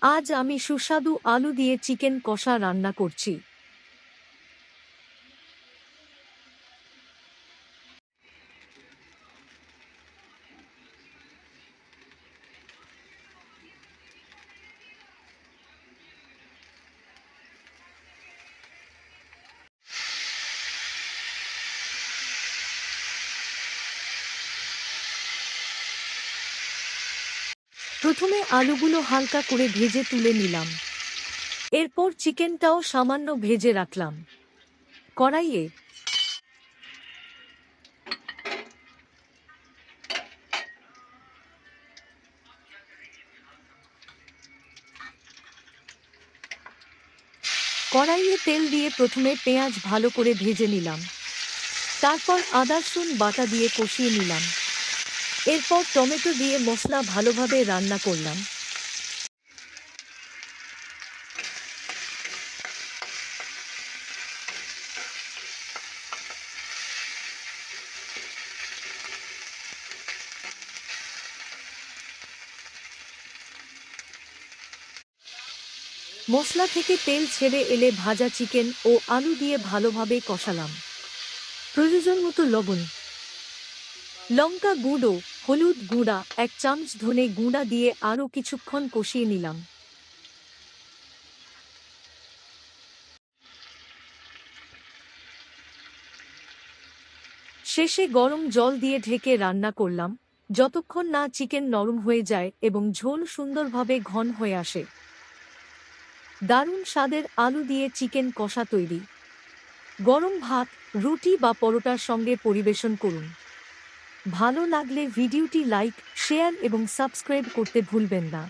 আজ আমি সুস্বাদু আলু দিয়ে চিকেন কষা রান্না করছি। প্রথমে আলুগুলো হালকা করে ভেজে তুলে নিলাম। এরপর চিকেনটাও সামান্য ভেজে রাখলাম। কড়াইয়ে তেল দিয়ে প্রথমে পেঁয়াজ ভালো করে ভেজে নিলাম। তারপর আদা রসুন বাটা দিয়ে কষিয়ে নিলাম। এরপর টমেটো দিয়ে মশলা ভালোভাবে রান্না করলাম। মশলা থেকে তেল ছেড়ে এলে ভাজা চিকেন ও আলু দিয়ে ভালোভাবে কষালাম। প্রয়োজন মতো লবণ, লঙ্কা গুঁড়ো, হলুদ গুঁড়া, 1 চামচ ধনে গুঁড়া দিয়ে আরও কিছুক্ষণ কষিয়ে নিলাম। শেষে গরম জল দিয়ে ঢেকে রান্না করলাম যতক্ষণ না চিকেন নরম হয়ে যায় এবং ঝোল সুন্দরভাবে ঘন হয়ে আসে। দারুণ স্বাদের আলু দিয়ে চিকেন কষা তৈরি। গরম ভাত, রুটি বা পরোটার সঙ্গে পরিবেশন করুন। ভালো লাগলে ভিডিওটি লাইক, শেয়ার এবং সাবস্ক্রাইব করতে ভুলবেন না।